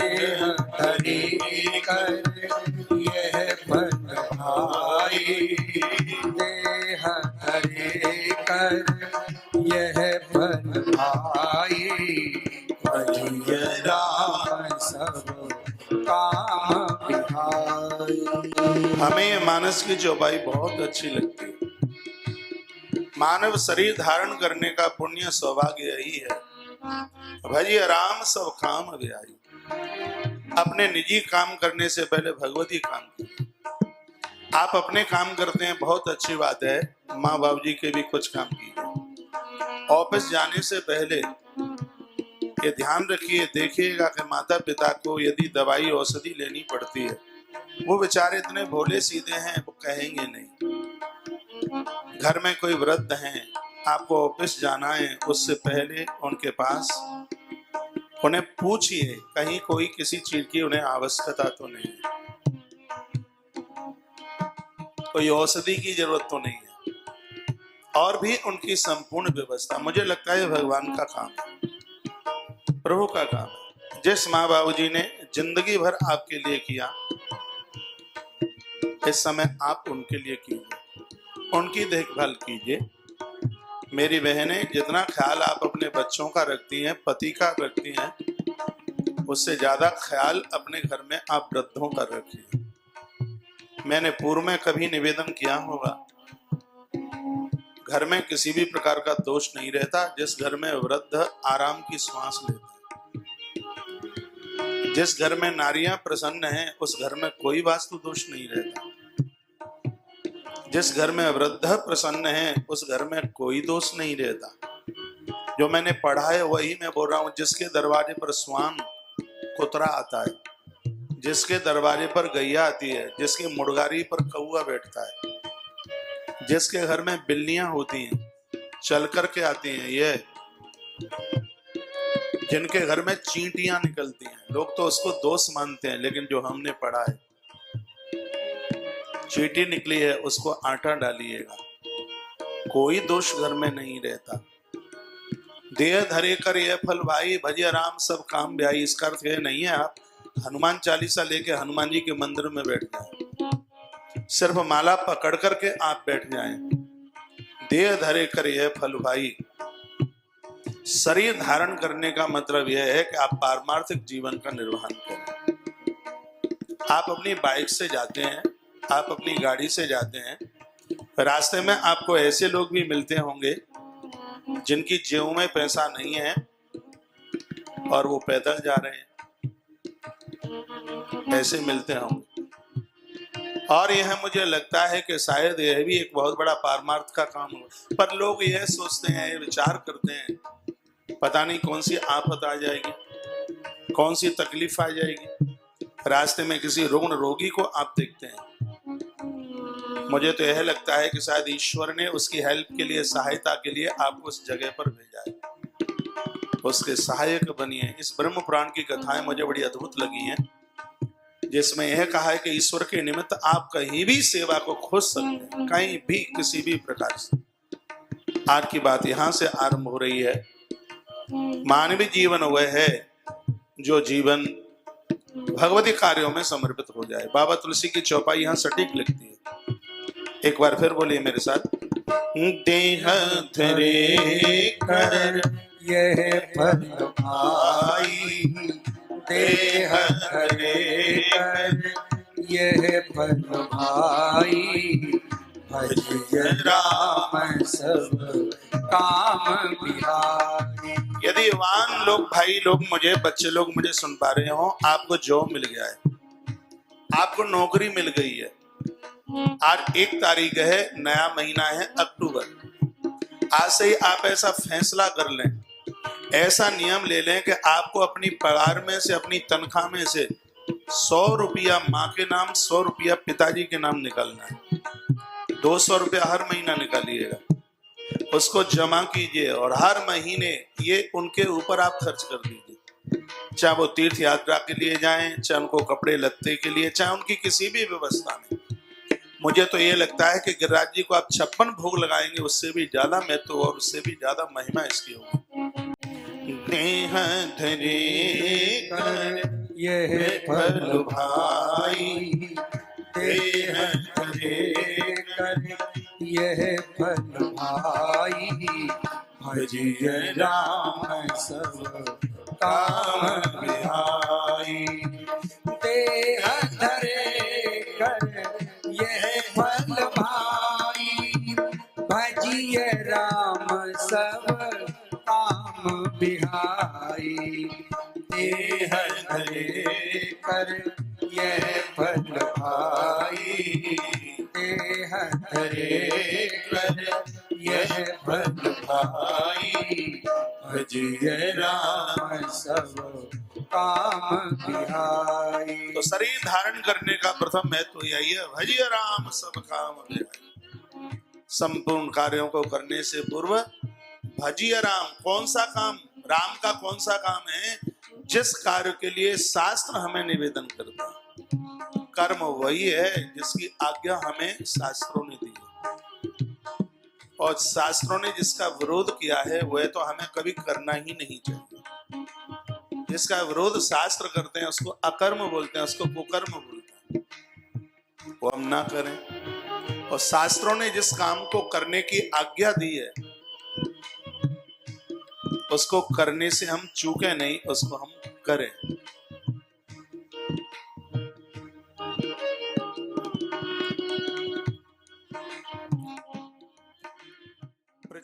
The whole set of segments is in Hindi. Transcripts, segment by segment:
देह धरे कर यह फल भाई, देह धरे कर यह फल भाई, भजिय राम सब काम बिहाई। हमें ये मानस की चौपाई बहुत अच्छी लगती है। मानव शरीर धारण करने का पुण्य सौभाग्य यही है। भजिय राम सब काम बिहाई। अपने निजी काम करने से पहले भगवती काम कीजिए। आप अपने काम करते हैं, बहुत अच्छी बात है। माँ बाबू जी के भी कुछ काम कीजिए। ऑफिस जाने से पहले ये ध्यान रखिए, देखिएगा कि माता पिता को यदि दवाई औषधि लेनी पड़ती है, वो बेचारे इतने भोले सीधे हैं, वो कहेंगे नहीं। घर में कोई वृद्ध हैं, आपको ऑफिस जाना है, उससे पहले उनके पास उन्हें पूछिए कहीं कोई किसी चीज की उन्हें आवश्यकता तो नहीं है, कोई औषधि की जरूरत तो नहीं है, और भी उनकी संपूर्ण व्यवस्था। मुझे लगता है भगवान का काम है, प्रभु का काम है। जिस माँ बाबू जी ने जिंदगी भर आपके लिए किया, इस समय आप उनके लिए कीजिए, उनकी देखभाल कीजिए। मेरी बहनें, जितना ख्याल आप अपने बच्चों का रखती हैं, पति का रखती हैं, उससे ज्यादा ख्याल अपने घर में आप वृद्धों का रखिए। मैंने पूर्व में कभी निवेदन किया होगा, घर में किसी भी प्रकार का दोष नहीं रहता जिस घर में वृद्ध आराम की श्वास लेते हैं। जिस घर में नारियां प्रसन्न हैं, उस घर में कोई वास्तु दोष नहीं रहता। जिस घर में वृद्ध प्रसन्न है, उस घर में कोई दोष नहीं रहता। जो मैंने पढ़ा है वही मैं बोल रहा हूँ। जिसके दरवाजे पर स्वान कुतरा आता है, जिसके दरवाजे पर गैया आती है, जिसकी मुड़गारी पर कौआ बैठता है, जिसके घर में बिल्लियां होती हैं, चल करके आती हैं, ये जिनके घर में चींटियां निकलती हैं, लोग तो उसको दोष मानते हैं, लेकिन जो हमने पढ़ा है, चींटी निकली है उसको आटा डालिएगा, कोई दोष घर में नहीं रहता। देह धरे कर यह फल भाई, भजिय राम सब काम ब्याई। इसका अर्थ यह नहीं है आप हनुमान चालीसा लेके हनुमान जी के मंदिर में बैठ जाएं, सिर्फ माला पकड़ करके आप बैठ जाएं। देह धरे कर यह फल भाई, शरीर धारण करने का मतलब यह है कि आप पारमार्थिक जीवन का निर्वहन करें। आप अपनी बाइक से जाते हैं, आप अपनी गाड़ी से जाते हैं, रास्ते में आपको ऐसे लोग भी मिलते होंगे जिनकी जेब में पैसा नहीं है और वो पैदल जा रहे हैं, ऐसे मिलते होंगे। और यह मुझे लगता है कि शायद यह भी एक बहुत बड़ा पारमार्थ का काम हो, पर लोग यह सोचते हैं, विचार करते हैं, पता नहीं कौन सी आफत आ जाएगी, कौन सी तकलीफ आ जाएगी। रास्ते में किसी रुग्ण रोगी को आप देखते हैं, मुझे तो यह लगता है कि शायद ईश्वर ने उसकी हेल्प के लिए, सहायता के लिए आपको उस जगह पर भेजा है, उसके सहायक बनिए। इस ब्रह्म पुराण की कथाएं मुझे बड़ी अद्भुत लगी हैं, जिसमें यह कहा है कि ईश्वर के निमित्त आप कहीं भी सेवा को खोज सकते हैं, कहीं भी, किसी भी प्रकार से। आज की बात यहाँ से आरंभ हो रही है। मानवीय जीवन वह है जो जीवन भगवती कार्यों में समर्पित हो जाए। बाबा तुलसी की चौपाई यहाँ सटीक लिखती है। एक बार फिर बोलिए मेरे साथ। देह धरे कर यह फल भाई, देह धरे कर यह फल भाई, भजिय राम सब काम बिहाई। यदि वान लोग, भाई लोग, मुझे, बच्चे लोग मुझे सुन पा रहे हो, आपको जॉब मिल गया है, आपको नौकरी मिल गई है, आज 1 तारीख है, नया महीना है अक्टूबर। आज से ही आप ऐसा फैसला कर लें, ऐसा नियम ले लें कि आपको अपनी पगार में से, अपनी तनख्वाह में से 100 रुपया माँ के नाम, 100 रुपया पिताजी के नाम निकालना है। 200 रुपया हर महीना निकालिएगा, उसको जमा कीजिए और हर महीने ये उनके ऊपर आप खर्च कर दीजिए। चाहे वो तीर्थ यात्रा के लिए जाएं, चाहे उनको कपड़े लत्ते के लिए, चाहे उनकी किसी भी व्यवस्था में। मुझे तो ये लगता है कि गिरिराज जी को आप 56 भोग लगाएंगे, उससे भी ज्यादा महत्व और उससे भी ज्यादा महिमा इसकी होगी। देह धरे कर यह फल भाई देह धरे कर यह फल भाई भजिय राम सब काम बिहाई देह धरे कर यह फल भाई भजिय राम सब काम बिहाई देह धरे कर यह फल भाई देह धरे कर यह फल भाई भजिय राम सब काम बिहाई। तो शरीर धारण करने का प्रथम महत्व यही है, भजिय राम सब काम बिहाई। संपूर्ण कार्यों को करने से पूर्व भजिय राम, कौन सा काम, राम का कौन सा काम है जिस कार्य के लिए शास्त्र हमें निवेदन करता है। कर्म वही है जिसकी आज्ञा हमें शास्त्रों ने दी है, और शास्त्रों ने जिसका विरोध किया है वह तो हमें कभी करना ही नहीं चाहिए। जिसका विरोध शास्त्र करते हैं उसको अकर्म बोलते हैं, उसको कुकर्म बोलते हैं, वो हम ना करें। और शास्त्रों ने जिस काम को करने की आज्ञा दी है उसको करने से हम चूके नहीं, उसको हम करें।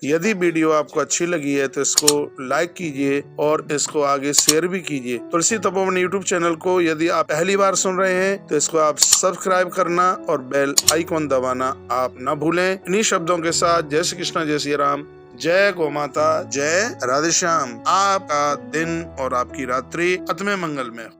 यदि वीडियो आपको अच्छी लगी है तो इसको लाइक कीजिए और इसको आगे शेयर भी कीजिए। तुलसी तपोवन यूट्यूब चैनल को यदि आप पहली बार सुन रहे हैं तो इसको आप सब्सक्राइब करना और बेल आइकॉन दबाना आप न भूलें। इन्हीं शब्दों के साथ जय श्री कृष्ण, जय श्री राम, जय गौ माता, जय राधे श्याम। आपका दिन और आपकी रात्रि अतमे मंगल में हो।